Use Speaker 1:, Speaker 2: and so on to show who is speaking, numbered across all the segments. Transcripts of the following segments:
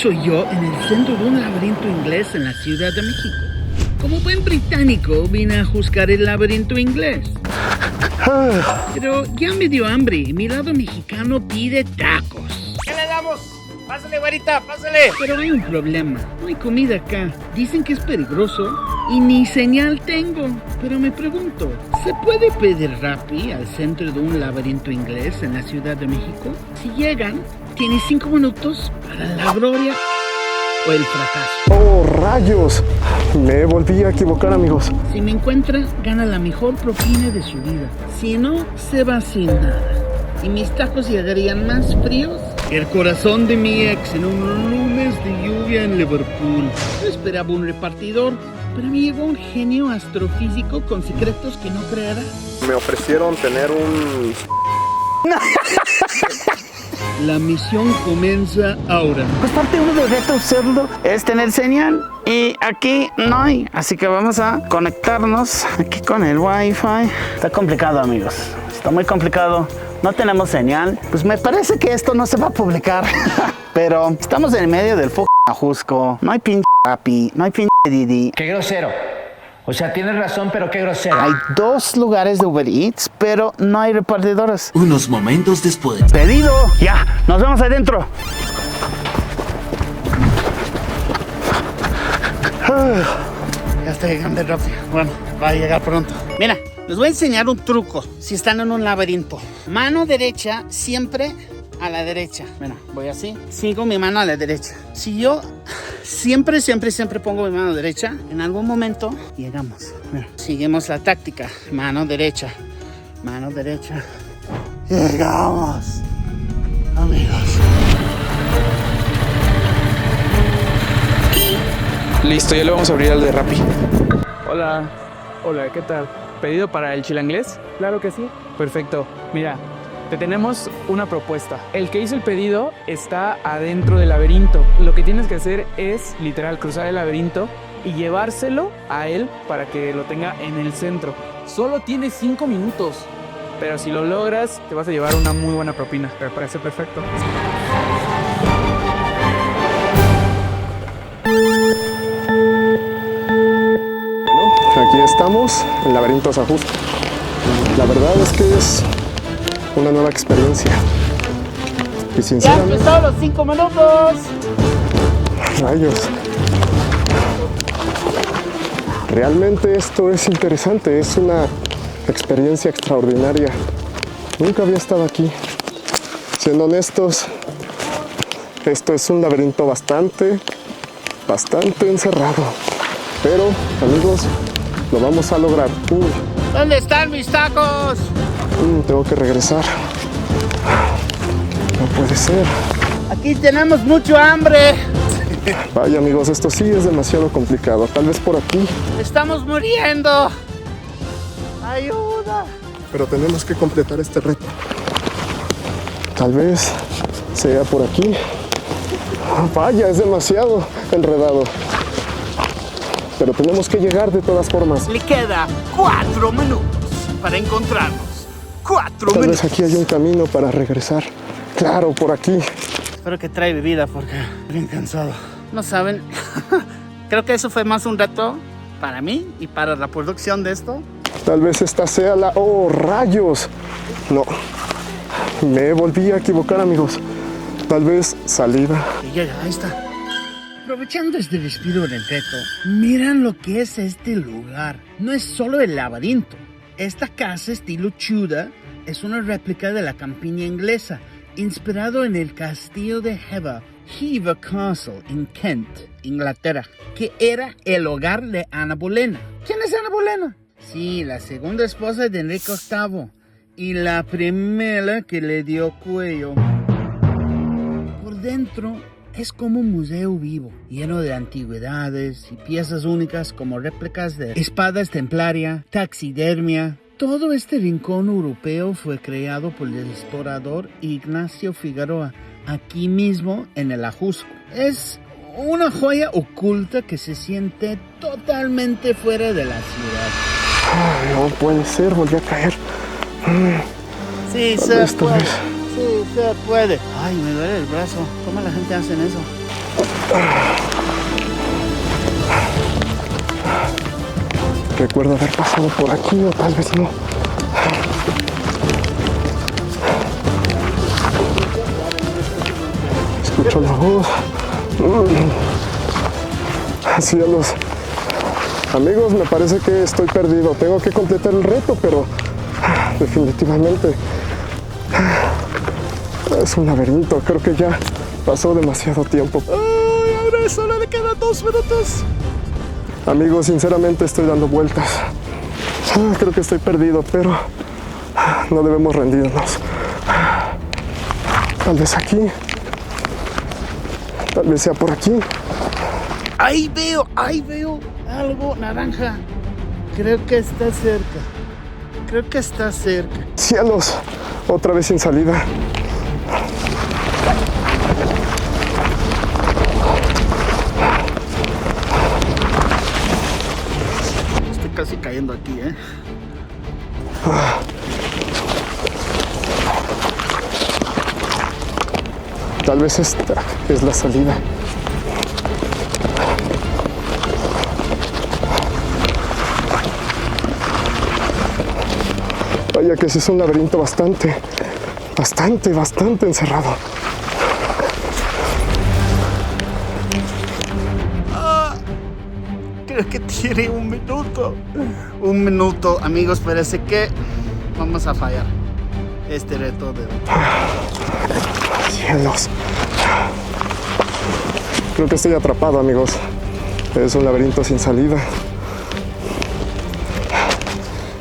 Speaker 1: soy yo en el centro de un laberinto inglés en la Ciudad de México. Como buen británico, vine a juzgar el laberinto inglés. Pero ya me dio hambre y mi lado mexicano pide tacos.
Speaker 2: ¿Qué le damos? Pásale, güerita, pásale.
Speaker 1: Pero hay un problema, no hay comida acá. Dicen que es peligroso y ni señal tengo. Pero me pregunto, ¿se puede pedir Rappi al centro de un laberinto inglés en la Ciudad de México? Si llegan, tienes 5 minutos para la gloria o el fracaso.
Speaker 3: ¡Oh, rayos! Me volví a equivocar, amigos.
Speaker 1: Si me encuentra, gana la mejor propina de su vida. Si no, se va sin nada. Y mis tacos llegarían más fríos que el corazón de mi ex en un lunes de lluvia en Liverpool. Yo esperaba un repartidor, pero me llegó un genio astrofísico con secretos que no creerás.
Speaker 3: Me ofrecieron tener un...
Speaker 1: La misión comienza ahora.
Speaker 4: Pues parte uno del reto cerdo es tener señal y aquí no hay, así que vamos a conectarnos aquí con el wifi. Está complicado, amigos, está muy complicado, no tenemos señal. Pues me parece que esto no se va a publicar, pero estamos en medio del Ajusco, no hay pinche Rappi, no hay pinche Didi.
Speaker 2: Qué grosero. O sea, tienes razón, pero qué grosero.
Speaker 4: Hay 2 lugares de Uber Eats, pero no hay repartidoras.
Speaker 5: Unos momentos después.
Speaker 4: ¡Pedido! ¡Ya! ¡Nos vemos adentro! Ya está llegando rápido. Bueno, va a llegar pronto. Mira, les voy a enseñar un truco si están en un laberinto. Mano derecha siempre a la derecha. Mira, voy así. Sigo mi mano a la derecha. Si yo siempre pongo mi mano derecha, en algún momento llegamos. Mira, seguimos la táctica. Mano derecha. Mano derecha. Llegamos, amigos.
Speaker 6: Listo, ya le vamos a abrir al de Rappi.
Speaker 7: Hola, ¿qué tal? ¿Pedido para el chilanglés? Claro que sí. Perfecto. Mira, te tenemos una propuesta. El que hizo el pedido está adentro del laberinto. Lo que tienes que hacer es, literal, cruzar el laberinto y llevárselo a él para que lo tenga en el centro. Solo tienes 5 minutos. Pero si lo logras, te vas a llevar una muy buena propina. Me parece perfecto.
Speaker 3: Aquí estamos, en Laberintos Ajusco. La verdad es que es una nueva experiencia. Y
Speaker 4: ¡Ya
Speaker 3: sinceramente...
Speaker 4: empezaron los 5 minutos!
Speaker 3: Rayos. Realmente esto es interesante, es una experiencia extraordinaria. Nunca había estado aquí. Siendo honestos, esto es un laberinto bastante encerrado. Pero, amigos, lo vamos a lograr.
Speaker 4: ¿Dónde están mis tacos?
Speaker 3: Tengo que regresar. No puede ser.
Speaker 4: Aquí tenemos mucho hambre.
Speaker 3: Vaya, amigos, esto sí es demasiado complicado. Tal vez por aquí.
Speaker 4: Estamos muriendo. Ayuda.
Speaker 3: Pero tenemos que completar este reto. Tal vez sea por aquí. Vaya, es demasiado enredado. Pero tenemos que llegar de todas formas.
Speaker 4: Le queda 4 minutos para encontrarnos. 4
Speaker 3: Tal
Speaker 4: minutos.
Speaker 3: vez aquí hay un camino para regresar. Claro, por aquí.
Speaker 4: Espero que trae bebida porque estoy bien cansado. No saben, creo que eso fue más un reto para mí y para la producción de esto.
Speaker 3: Tal vez esta sea la... ¡Oh, rayos! No. Me volví a equivocar, amigos. Tal vez salida.
Speaker 4: Y llega, ahí está.
Speaker 1: Aprovechando este despido del reto, miran lo que es este lugar. No es solo el laberinto. Esta casa estilo Tudor es una réplica de la campiña inglesa, inspirado en el castillo de Hever Castle en Kent, Inglaterra, que era el hogar de Ana Bolena. ¿Quién es Ana Bolena? Sí, la segunda esposa de Enrique VIII y la primera que le dio cuello. Por dentro es como un museo vivo, lleno de antigüedades y piezas únicas como réplicas de espadas templaria, taxidermia. Todo este rincón europeo fue creado por el explorador Ignacio Figueroa, aquí mismo en el Ajusco. Es una joya oculta que se siente totalmente fuera de la ciudad.
Speaker 3: Ay, no puede ser, volví a caer.
Speaker 4: Sí, se puede. Sí, se puede. Ay, me duele el brazo. ¿Cómo la gente hace eso?
Speaker 3: Recuerdo haber pasado por aquí o tal vez no. Escucho la voz. Cielos. Amigos, me parece que estoy perdido. Tengo que completar el reto, pero definitivamente es un laberinto. Creo que ya pasó demasiado tiempo. ¡Ay, ahora solo le quedan 2 minutos! Amigos, sinceramente estoy dando vueltas. Creo que estoy perdido, pero no debemos rendirnos. Tal vez aquí. Tal vez sea por aquí.
Speaker 4: Ahí veo algo naranja. Creo que está cerca.
Speaker 3: Cielos, otra vez sin salida.
Speaker 4: Estoy casi cayendo aquí, ¿eh?
Speaker 3: Tal vez esta es la salida. Vaya que sí es un laberinto bastante encerrado.
Speaker 4: Creo que tiene 1 minuto. 1 minuto, amigos, parece que vamos a fallar este reto de hoy.
Speaker 3: Cielos. Creo que estoy atrapado, amigos. Es un laberinto sin salida.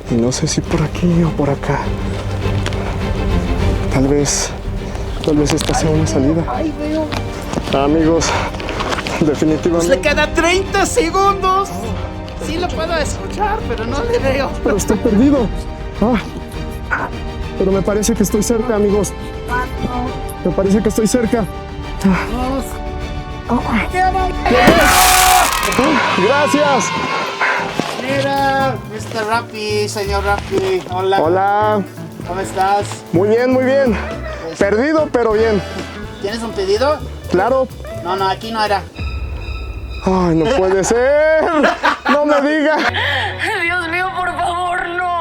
Speaker 3: Y no sé si por aquí o por acá. Tal vez esta sea una salida.
Speaker 4: Ahí veo.
Speaker 3: Amigos, definitivamente.
Speaker 4: Le quedan 30 segundos. Sí lo puedo escuchar, pero no le veo.
Speaker 3: Pero estoy perdido. Pero me parece que estoy cerca, amigos. Me parece que estoy cerca. Gracias.
Speaker 4: Mira, Mr. Rappi, señor Rappi. Hola.
Speaker 3: Hola.
Speaker 4: ¿Cómo estás?
Speaker 3: Muy bien, muy bien. Perdido, pero bien.
Speaker 4: ¿Tienes un pedido?
Speaker 3: Claro.
Speaker 4: No, aquí no era.
Speaker 3: Ay, no puede ser. No me diga.
Speaker 5: Dios mío, por favor, no.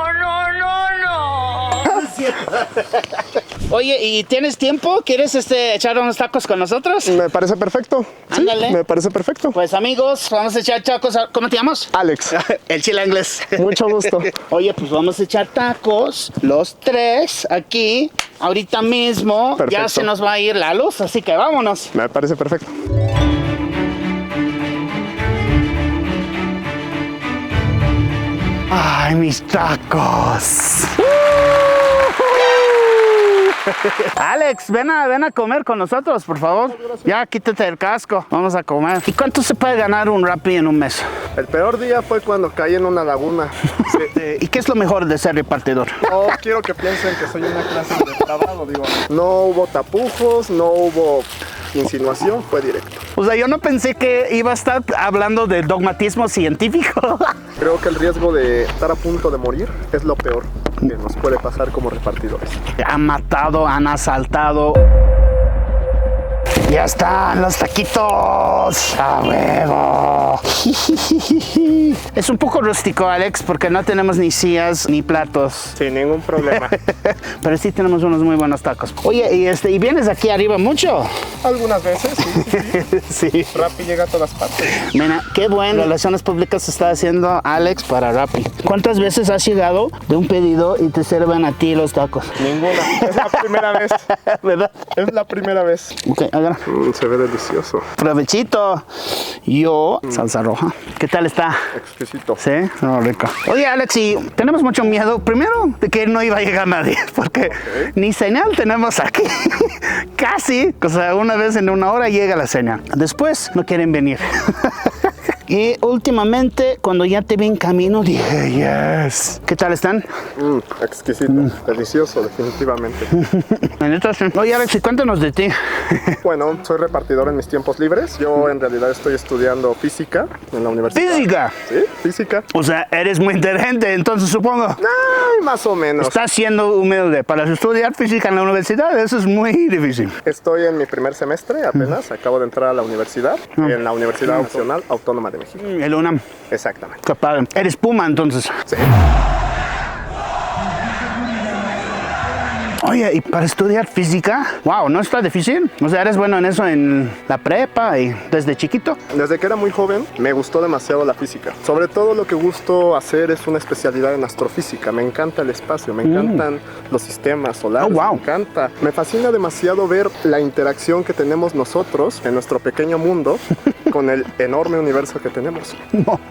Speaker 4: Oye, ¿y tienes tiempo? ¿Quieres echar unos tacos con nosotros?
Speaker 3: Me parece perfecto. Sí,
Speaker 4: Ándale.
Speaker 3: me parece perfecto.
Speaker 4: Pues amigos, vamos a echar tacos. ¿Cómo te llamas?
Speaker 3: Alex,
Speaker 4: El chile inglés.
Speaker 3: mucho gusto.
Speaker 4: Oye, pues vamos a echar tacos, los 3, aquí, ahorita mismo.
Speaker 3: Perfecto.
Speaker 4: Ya se nos va a ir la luz, así que vámonos.
Speaker 3: Me parece perfecto.
Speaker 4: ¡Ay, mis tacos! Alex, ven a comer con nosotros, por favor. Ya, quítate el casco. Vamos a comer. ¿Y cuánto se puede ganar un Rappi en un mes?
Speaker 3: El peor día fue cuando caí en una laguna.
Speaker 4: ¿Y qué es lo mejor de ser repartidor?
Speaker 3: No quiero que piensen que soy una clase de depravado, digo. No hubo tapujos, no hubo insinuación, fue directo.
Speaker 4: O sea, yo no pensé que iba a estar hablando de dogmatismo científico.
Speaker 3: Creo que el riesgo de estar a punto de morir es lo peor que nos puede pasar como repartidores.
Speaker 4: Han matado, han asaltado. Ya están los taquitos. ¡A huevo! Es un poco rústico, Alex, porque no tenemos ni sillas ni platos.
Speaker 3: Sin ningún problema.
Speaker 4: Pero sí tenemos unos muy buenos tacos. Oye, ¿y vienes aquí arriba mucho?
Speaker 3: Algunas veces, sí.
Speaker 4: Sí.
Speaker 3: Rappi llega a todas partes.
Speaker 4: Mira, qué buenas relaciones públicas está haciendo Alex para Rappi. ¿Cuántas veces has llegado de un pedido y te sirven a ti los tacos?
Speaker 3: Ninguna. Es la primera vez.
Speaker 4: ¿Verdad?
Speaker 3: Es la primera vez.
Speaker 4: Ok, agarra.
Speaker 3: Se ve delicioso.
Speaker 4: Provechito. Yo, salsa roja. ¿Qué tal está?
Speaker 3: Exquisito.
Speaker 4: Sí, no, rico. Oye, Alex, y tenemos mucho miedo. Primero, de que no iba a llegar nadie, porque ni señal tenemos aquí. Casi. O sea, una vez en 1 hora llega la señal. Después, no quieren venir. Y últimamente, cuando ya te vi en camino, dije, yes. ¿Qué tal están?
Speaker 3: Exquisito. Delicioso, definitivamente.
Speaker 4: Oye, Alex, y cuéntanos de ti.
Speaker 3: Bueno, soy repartidor en mis tiempos libres. Yo en realidad estoy estudiando física en la universidad.
Speaker 4: ¿Física?
Speaker 3: Sí, física.
Speaker 4: O sea, eres muy inteligente, entonces supongo.
Speaker 3: más o menos.
Speaker 4: Estás siendo humilde. Para estudiar física en la universidad, eso es muy difícil.
Speaker 3: Estoy en mi primer semestre apenas, acabo de entrar a la universidad, en la Universidad Nacional Autónoma de México.
Speaker 4: El UNAM.
Speaker 3: Exactamente.
Speaker 4: Qué padre. Eres Puma, entonces.
Speaker 3: Sí.
Speaker 4: Oye, y para estudiar física, wow, ¿no está difícil? O sea, ¿eres bueno en eso en la prepa y desde chiquito?
Speaker 3: Desde que era muy joven me gustó demasiado la física. Sobre todo lo que gusto hacer es una especialidad en astrofísica. Me encanta el espacio, me encantan los sistemas solares,
Speaker 4: Oh, wow.
Speaker 3: me encanta. Me fascina demasiado ver la interacción que tenemos nosotros en nuestro pequeño mundo con el enorme universo que tenemos.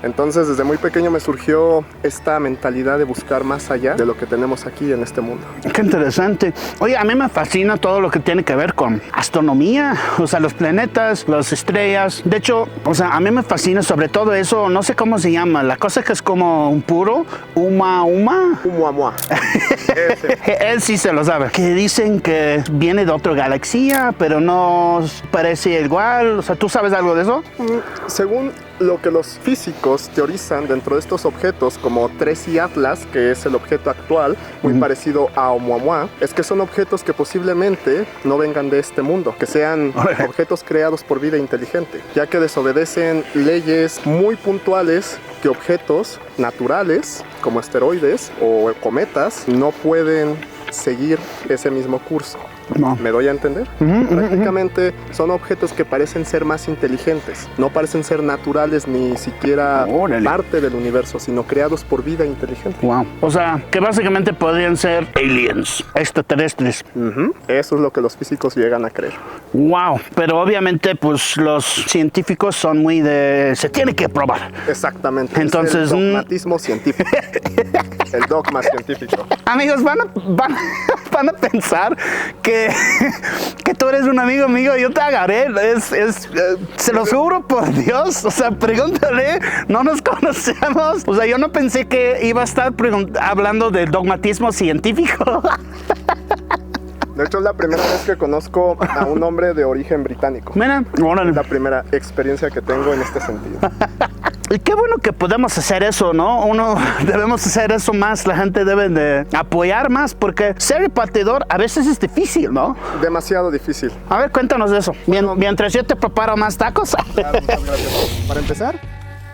Speaker 3: Entonces, desde muy pequeño me surgió esta mentalidad de buscar más allá de lo que tenemos aquí en este mundo.
Speaker 4: Qué interesante. Oye, a mí me fascina todo lo que tiene que ver con astronomía, o sea, los planetas, las estrellas. De hecho, o sea, a mí me fascina sobre todo eso, no sé cómo se llama, la cosa que es como un puro,
Speaker 3: Oumuamua.
Speaker 4: Él sí se lo sabe. Que dicen que viene de otra galaxia, pero no parece igual. O sea, ¿tú sabes algo de eso?
Speaker 3: Según lo que los físicos teorizan dentro de estos objetos, como 3i Atlas, que es el objeto actual, muy parecido a Oumuamua, es que son objetos que posiblemente no vengan de este mundo, que sean objetos creados por vida inteligente, ya que desobedecen leyes muy puntuales que objetos naturales, como asteroides o cometas, no pueden seguir ese mismo curso.
Speaker 4: No.
Speaker 3: ¿Me doy a entender? Prácticamente son objetos que parecen ser más inteligentes, no parecen ser naturales ni siquiera
Speaker 4: Órale.
Speaker 3: parte del universo, sino creados por vida inteligente.
Speaker 4: Wow. O sea, que básicamente podrían ser aliens, extraterrestres.
Speaker 3: Eso es lo que los físicos llegan a creer.
Speaker 4: Wow. Pero obviamente, pues los científicos son muy de... Se tiene que probar.
Speaker 3: Exactamente.
Speaker 4: Entonces,
Speaker 3: es el dogmatismo científico. El dogma científico.
Speaker 4: Amigos, van a pensar que tú eres un amigo mío y yo te agarré. Se lo juro por Dios. O sea, pregúntale, no nos conocemos. O sea, yo no pensé que iba a estar hablando de dogmatismo científico.
Speaker 3: De hecho, es la primera vez que conozco a un hombre de origen británico.
Speaker 4: Mira, órale.
Speaker 3: Es la primera experiencia que tengo en este sentido.
Speaker 4: Y qué bueno que podemos hacer eso, ¿no? Debemos hacer eso más, la gente debe de apoyar más, porque ser repartidor a veces es difícil, ¿no?
Speaker 3: Demasiado difícil.
Speaker 4: A ver, cuéntanos de eso. Mientras yo te preparo más tacos.
Speaker 3: Claro, muchas gracias. Para empezar,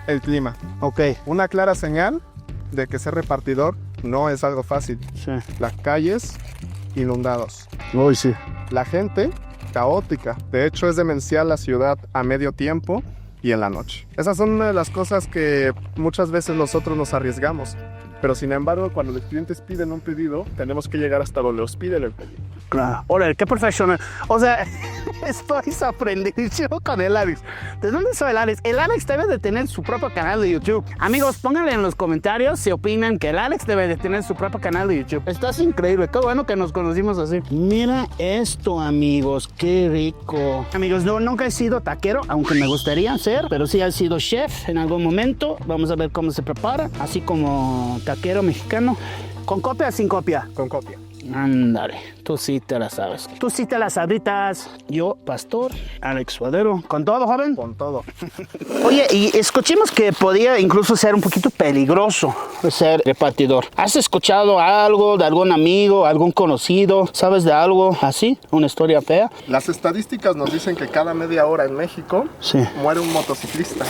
Speaker 3: el clima.
Speaker 4: Ok.
Speaker 3: Una clara señal de que ser repartidor no es algo fácil.
Speaker 4: Sí.
Speaker 3: Las calles inundados.
Speaker 4: Uy, sí.
Speaker 3: La gente caótica. De hecho, es demencial la ciudad a medio tiempo y en la noche. Esas son una de las cosas que muchas veces nosotros nos arriesgamos. Pero sin embargo, cuando los clientes piden un pedido, tenemos que llegar hasta donde los piden el pedido.
Speaker 4: Claro. Órale, qué profesional. O sea, estoy sorprendido con el Alex. ¿De dónde soy el Alex? El Alex debe de tener su propio canal de YouTube. Amigos, pónganle en los comentarios si opinan que el Alex debe de tener su propio canal de YouTube. Estás increíble. Qué bueno que nos conocimos así. Mira esto, amigos. Qué rico. Amigos, nunca he sido taquero, aunque me gustaría ser, pero sí he sido chef en algún momento. Vamos a ver cómo se prepara. Así como taquero mexicano. ¿Con copia o sin copia?
Speaker 3: Con copia.
Speaker 4: Ándale, tú sí te la sabes. Tú sí te las sabritas. Yo, Pastor, Alex Suadero. ¿Con todo, joven?
Speaker 3: Con todo.
Speaker 4: Oye, y escuchemos que podía incluso ser un poquito peligroso ser repartidor. ¿Has escuchado algo de algún amigo, algún conocido? ¿Sabes de algo así? ¿Una historia fea?
Speaker 3: Las estadísticas nos dicen que cada media hora en México
Speaker 4: Sí.
Speaker 3: muere un motociclista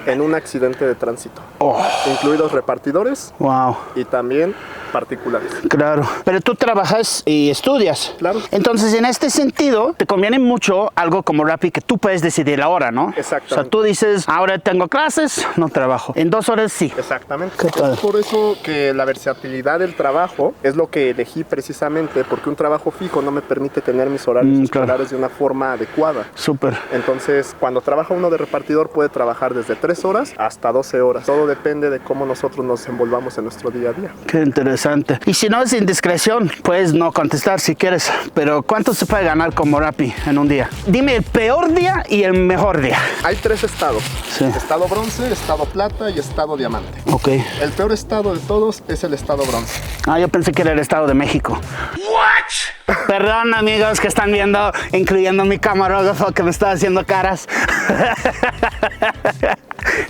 Speaker 3: en un accidente de tránsito.
Speaker 4: Oh,
Speaker 3: Incluidos repartidores
Speaker 4: wow.
Speaker 3: y también particulares.
Speaker 4: Claro, pero tú trabajas y estudias.
Speaker 3: Claro.
Speaker 4: Entonces, en este sentido, te conviene mucho algo como Rappi que tú puedes decidir la hora, ¿no?
Speaker 3: Exactamente.
Speaker 4: O sea, tú dices, ahora tengo clases, no trabajo. En 2 horas sí.
Speaker 3: Exactamente.
Speaker 4: ¿Qué tal?
Speaker 3: Es por eso que la versatilidad del trabajo es lo que elegí precisamente, porque un trabajo fijo no me permite tener mis horarios
Speaker 4: Claro.
Speaker 3: escolares de una forma adecuada.
Speaker 4: Súper.
Speaker 3: Entonces, cuando trabaja uno de repartidor puede trabajar desde 3 horas hasta 12 horas. Todo depende de cómo nosotros nos envolvamos en nuestro día a día.
Speaker 4: Qué interesante. Y si no es indiscreción, puedes no contestar si quieres. Pero ¿cuánto se puede ganar como Rappi en un día? Dime el peor día y el mejor día.
Speaker 3: Hay 3 estados.
Speaker 4: Sí.
Speaker 3: Estado bronce, estado plata y estado diamante.
Speaker 4: Ok.
Speaker 3: El peor estado de todos es el estado bronce.
Speaker 4: Ah, yo pensé que era el Estado de México. ¿What? Perdón, amigos que están viendo, incluyendo mi camarógrafo que me está haciendo caras.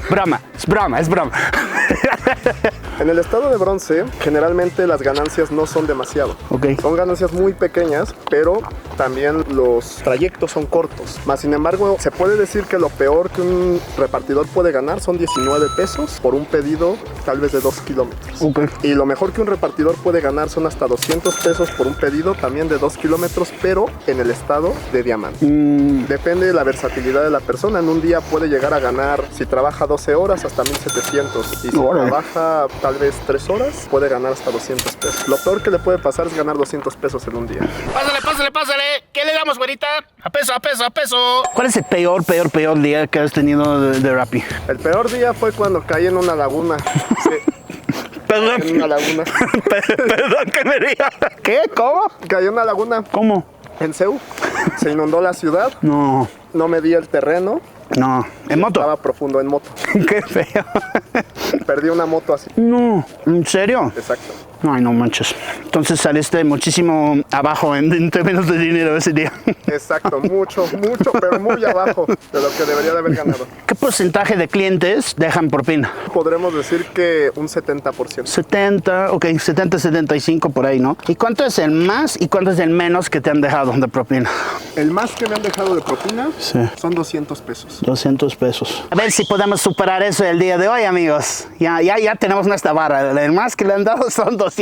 Speaker 4: Broma, es broma.
Speaker 3: En el estado de bronce, generalmente las ganancias no son demasiado.
Speaker 4: Ok.
Speaker 3: Son ganancias muy pequeñas, pero también los trayectos son cortos. Más sin embargo, se puede decir que lo peor que un repartidor puede ganar son 19 pesos por un pedido tal vez de 2 kilómetros.
Speaker 4: Ok.
Speaker 3: Y lo mejor que un repartidor puede ganar son hasta 200 pesos por un pedido también de 2 kilómetros, pero en el estado de diamante. Depende de la versatilidad de la persona. En un día puede llegar a ganar, si trabaja 12 horas, hasta 1,700. Y si trabaja tal vez 3 horas, puede ganar hasta 200 pesos. Lo peor que le puede pasar es ganar 200 pesos en un día.
Speaker 4: Pásale. ¿Qué le damos, güerita? A peso. ¿Cuál es el peor día que has tenido de Rappi?
Speaker 3: El peor día fue cuando caí en una laguna. Sí.
Speaker 4: Perdón.
Speaker 3: En una laguna.
Speaker 4: Perdón que me diga. ¿Qué? ¿Cómo?
Speaker 3: Caí en una laguna
Speaker 4: ¿Cómo?
Speaker 3: en Ceú. Se inundó la ciudad.
Speaker 4: No,
Speaker 3: No medí el terreno.
Speaker 4: en moto.
Speaker 3: Estaba profundo en moto.
Speaker 4: Qué feo.
Speaker 3: Perdí una moto así.
Speaker 4: No, ¿en serio?
Speaker 3: Exacto.
Speaker 4: Ay, no manches. Entonces saliste muchísimo abajo en términos de dinero ese día.
Speaker 3: Exacto, mucho, pero muy abajo de lo que debería de haber ganado.
Speaker 4: ¿Qué porcentaje de clientes dejan propina?
Speaker 3: Podremos decir que un 70%.
Speaker 4: 70, ok, 70, 75 por ahí, ¿no? ¿Y cuánto es el más y cuánto es el menos que te han dejado de propina?
Speaker 3: El más que me han dejado de propina
Speaker 4: Sí.
Speaker 3: son 200 pesos.
Speaker 4: 200 pesos. A ver si podemos superar eso el día de hoy, amigos. Ya tenemos nuestra barra. El más que le han dado son 200.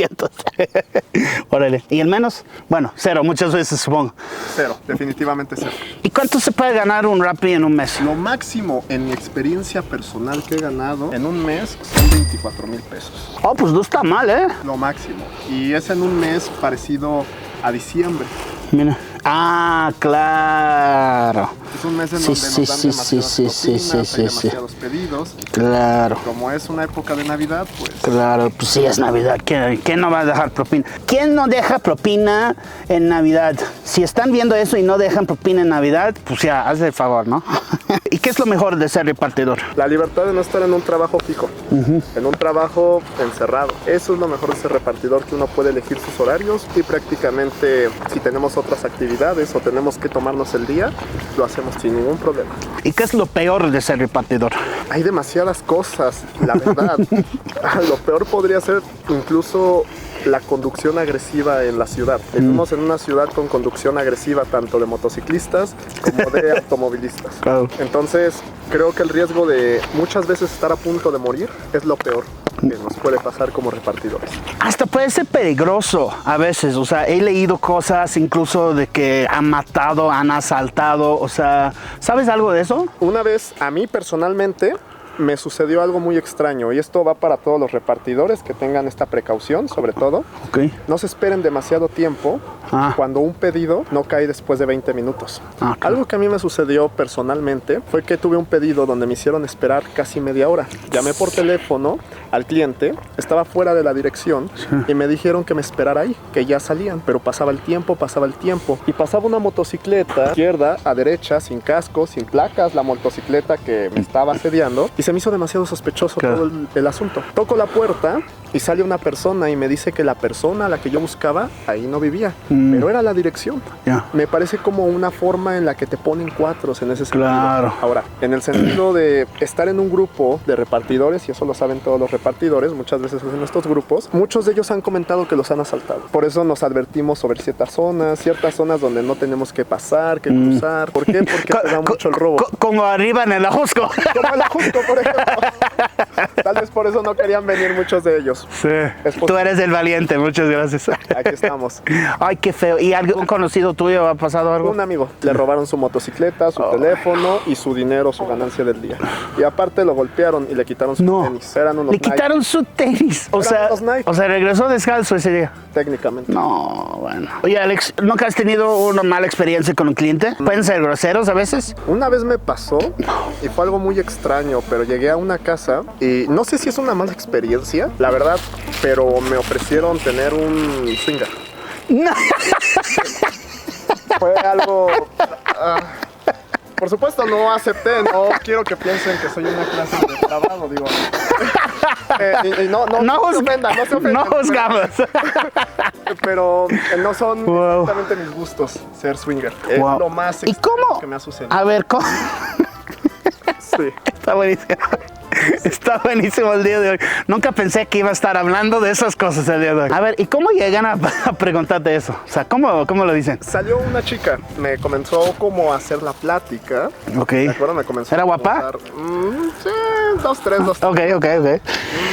Speaker 4: Órale. ¿Y el menos? Bueno, cero, muchas veces supongo.
Speaker 3: Cero, definitivamente cero.
Speaker 4: ¿Y cuánto se puede ganar un Rappi en un mes?
Speaker 3: Lo máximo en mi experiencia personal que he ganado en un mes son 24,000 pesos.
Speaker 4: Oh, pues no está mal, ¿eh?
Speaker 3: Lo máximo. Y es en un mes parecido a diciembre.
Speaker 4: Mira. Ah, claro.
Speaker 3: Es un mes en
Speaker 4: Sí,
Speaker 3: donde
Speaker 4: sí,
Speaker 3: nos dan
Speaker 4: sí,
Speaker 3: demasiadas
Speaker 4: sí, sí,
Speaker 3: propinas,
Speaker 4: sí,
Speaker 3: hay
Speaker 4: sí.
Speaker 3: demasiados pedidos.
Speaker 4: Claro.
Speaker 3: Como es una época de Navidad, pues
Speaker 4: Claro, pues sí, es Navidad. ¿Quién no va a dejar propina? ¿Quién no deja propina en Navidad? Si están viendo eso y no dejan propina en Navidad, pues ya, haz el favor, ¿no? ¿Y qué es lo mejor de ser repartidor?
Speaker 3: la libertad de no estar en un trabajo fijo, en un trabajo encerrado. Eso es lo mejor de ser repartidor, que uno puede elegir sus horarios y prácticamente si tenemos otras actividades o tenemos que tomarnos el día, lo hacemos sin ningún problema.
Speaker 4: ¿Y qué es lo peor de ser repartidor?
Speaker 3: Hay demasiadas cosas, la verdad. Lo peor podría ser incluso la conducción agresiva en la ciudad. Vivimos en una ciudad con conducción agresiva tanto de motociclistas como de automovilistas.
Speaker 4: Claro.
Speaker 3: Entonces, creo que el riesgo de muchas veces estar a punto de morir es lo peor que nos puede pasar como repartidores.
Speaker 4: Hasta puede ser peligroso a veces, o sea, he leído cosas incluso de que han matado, han asaltado, o sea, ¿sabes algo de eso?
Speaker 3: Una vez, a mí personalmente, me sucedió algo muy extraño y esto va para todos los repartidores que tengan esta precaución, sobre todo.
Speaker 4: Ok.
Speaker 3: No se esperen demasiado tiempo cuando un pedido no cae después de 20 minutos.
Speaker 4: Ah, claro.
Speaker 3: Algo que a mí me sucedió personalmente fue que tuve un pedido donde me hicieron esperar casi media hora. Llamé por teléfono al cliente, estaba fuera de la dirección y me dijeron que me esperara ahí, que ya salían, pero pasaba el tiempo y pasaba una motocicleta izquierda a derecha, sin casco, sin placas, la motocicleta que me estaba asediando y se me hizo demasiado sospechoso todo el asunto. Toco la puerta y sale una persona y me dice que la persona a la que yo buscaba ahí no vivía, pero era la dirección.
Speaker 4: Ya.
Speaker 3: Me parece como una forma en la que te ponen cuatros en ese sentido.
Speaker 4: Claro.
Speaker 3: Ahora, en el sentido de estar en un grupo de repartidores, y eso lo saben todos los repartidores, muchas veces en estos grupos, muchos de ellos han comentado que los han asaltado. Por eso nos advertimos sobre ciertas zonas donde no tenemos que pasar, que cruzar. ¿Por qué? Porque te da mucho el robo.
Speaker 4: Como arriba en el Ajusco.
Speaker 3: Como el Ajusco, por ejemplo. Tal vez por eso no querían venir muchos de ellos.
Speaker 4: Sí. Tú eres el valiente, muchas gracias.
Speaker 3: Aquí estamos.
Speaker 4: Ay, qué feo. ¿Y algún conocido tuyo ha pasado algo?
Speaker 3: Un amigo, le robaron su motocicleta, su teléfono y su dinero, su ganancia del día. Y aparte lo golpearon y le quitaron sus tenis. Eran unos
Speaker 4: Le
Speaker 3: Nike,
Speaker 4: quitaron su tenis.
Speaker 3: Eran unos Nike.
Speaker 4: O sea, regresó descalzo ese día.
Speaker 3: técnicamente.
Speaker 4: No, bueno. Oye, Alex, ¿nunca has tenido una mala experiencia con un cliente? ¿Pueden ser groseros a veces?
Speaker 3: Una vez me pasó y fue algo muy extraño, pero llegué a una casa y no sé si es una mala experiencia, la verdad, pero me ofrecieron tener un swinger.
Speaker 4: No.
Speaker 3: Fue algo... por supuesto no acepté, no quiero que piensen que soy una clase de depravado, digo. No se ofendan, no se ofendan.
Speaker 4: No juzgamos.
Speaker 3: Pero no son exactamente mis gustos ser swinger. Es lo más
Speaker 4: ¿Y
Speaker 3: extraño
Speaker 4: cómo?
Speaker 3: que me ha sucedido.
Speaker 4: A ver, ¿cómo?
Speaker 3: Sí.
Speaker 4: Está buenísimo. Está buenísimo el día de hoy. Nunca pensé que iba a estar hablando de esas cosas el día de hoy. A ver, ¿y cómo llegan a preguntarte eso? O sea, ¿cómo lo dicen?
Speaker 3: Salió una chica, me comenzó como a hacer la plática.
Speaker 4: Ok.
Speaker 3: ¿De acuerdo? Me comenzó
Speaker 4: ¿Era
Speaker 3: a
Speaker 4: guapa?
Speaker 3: preguntar, sí, 2, 3.
Speaker 4: Ok.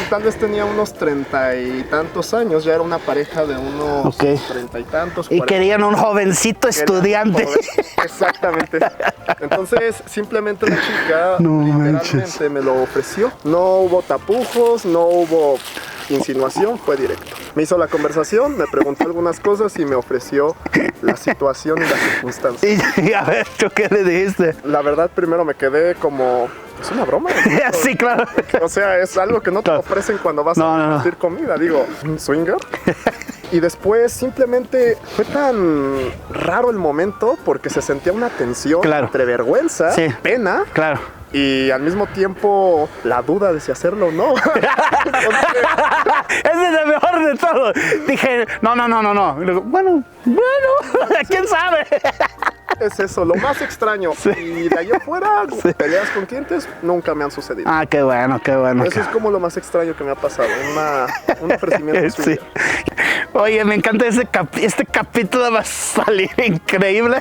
Speaker 3: Tal vez tenía unos 30 y tantos años, ya era una pareja de unos
Speaker 4: Ok.
Speaker 3: 30 y tantos.
Speaker 4: Y
Speaker 3: 40.
Speaker 4: querían un jovencito estudiante.
Speaker 3: Exactamente. Entonces, simplemente la chica
Speaker 4: No
Speaker 3: literalmente
Speaker 4: manches.
Speaker 3: me lo ofreció. No hubo tapujos, no hubo insinuación, fue directo. Me hizo la conversación, me preguntó algunas cosas y me ofreció la situación y las circunstancias.
Speaker 4: Y a ver, ¿tú qué le dijiste?
Speaker 3: La verdad, primero me quedé como... ¿Es una broma?
Speaker 4: Sí, claro.
Speaker 3: O sea, es algo que no te ofrecen cuando vas a compartir comida. Digo, ¿un swinger? Y después simplemente fue tan raro el momento porque se sentía una tensión entre vergüenza,
Speaker 4: Sí.
Speaker 3: pena
Speaker 4: Claro.
Speaker 3: y al mismo tiempo la duda de si hacerlo o no.
Speaker 4: Ese es el mejor de todo. Dije, no. Y luego, bueno, ¿quién sabe?
Speaker 3: Es eso, lo más extraño. Y de allá afuera, peleas con clientes nunca me han sucedido.
Speaker 4: Ah, qué bueno.
Speaker 3: Eso es como lo más extraño que me ha pasado. Un ofrecimiento
Speaker 4: Sí.
Speaker 3: swinger.
Speaker 4: Oye, me encanta este capítulo, va a salir increíble.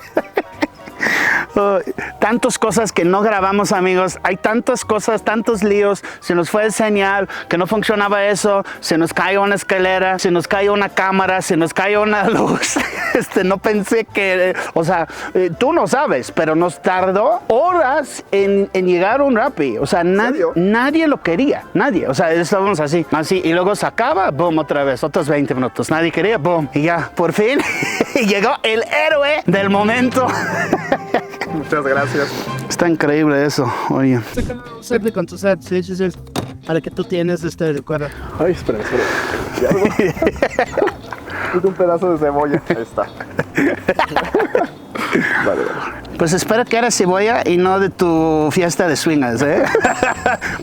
Speaker 4: Oh, tantas cosas que no grabamos, amigos. Hay tantas cosas, tantos líos. Se nos fue el señal, que no funcionaba eso. Se nos cayó una escalera, se nos cayó una cámara, se nos cayó una luz. No pensé que... O sea, tú no sabes, pero nos tardó horas en llegar un Rappi. O sea, nadie lo quería. Nadie. O sea, estábamos así. Y luego se acaba, boom, otra vez. Otros 20 minutos. Nadie quería, boom. Y ya, por fin, llegó el héroe del momento.
Speaker 3: Muchas gracias.
Speaker 4: Está increíble eso, oye.
Speaker 1: Siempre con tu set, sí. Para que tú tienes este recuerdo.
Speaker 3: Ay, espera. ¿Y algo? Es un pedazo de cebolla. Ahí está. Vale.
Speaker 4: Pues espero que era cebolla y no de tu fiesta de swingers, ¿eh?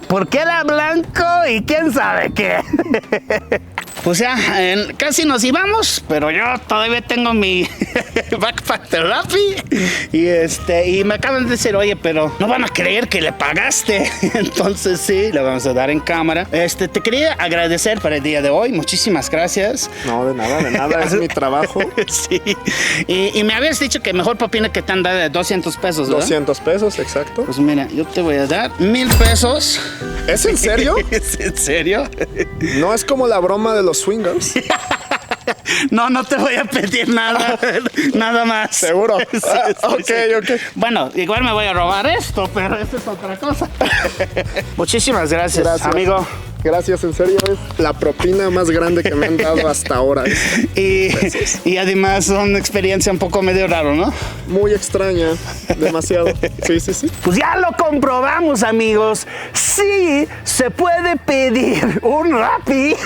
Speaker 4: Porque era blanco y quién sabe qué. Pues ya, casi nos íbamos, pero yo todavía tengo mi backpack de Rappi y me acaban de decir, oye, pero no van a creer que le pagaste. Entonces sí, le vamos a dar en cámara. Te quería agradecer para el día de hoy, muchísimas gracias.
Speaker 3: No, de nada, es mi trabajo.
Speaker 4: Sí, y me habías dicho que mejor propina que te han dado de 200 pesos, ¿verdad?
Speaker 3: 200 pesos, exacto.
Speaker 4: Pues mira, yo te voy a dar 1000 pesos.
Speaker 3: ¿Es en serio?
Speaker 4: ¿Es en serio?
Speaker 3: No es como la broma de los swingers.
Speaker 4: No te voy a pedir nada, nada más.
Speaker 3: ¿Seguro?
Speaker 4: Sí.
Speaker 3: Ok.
Speaker 4: Bueno, igual me voy a robar esto, pero eso es otra cosa. Muchísimas gracias, amigo.
Speaker 3: Gracias, en serio, es la propina más grande que me han dado hasta ahora.
Speaker 4: Y además una experiencia un poco medio raro, ¿no?
Speaker 3: Muy extraña, demasiado. Sí.
Speaker 4: Pues ya lo comprobamos, amigos. Sí, se puede pedir un Rappi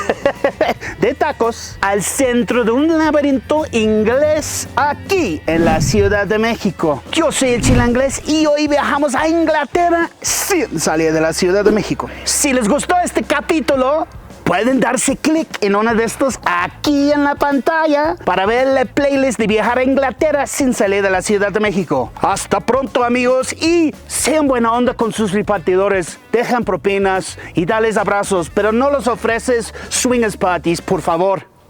Speaker 4: de tacos al centro de un laberinto inglés aquí en la Ciudad de México. Yo soy el Chilanglés y hoy viajamos a Inglaterra sin salir de la Ciudad de México. Si les gustó este capítulo, pueden darse clic en uno de estos aquí en la pantalla para ver la playlist de viajar a Inglaterra sin salir de la Ciudad de México. Hasta pronto, amigos, y sean buena onda con sus repartidores. Dejan propinas y dales abrazos, pero no los ofreces swingers parties, por favor.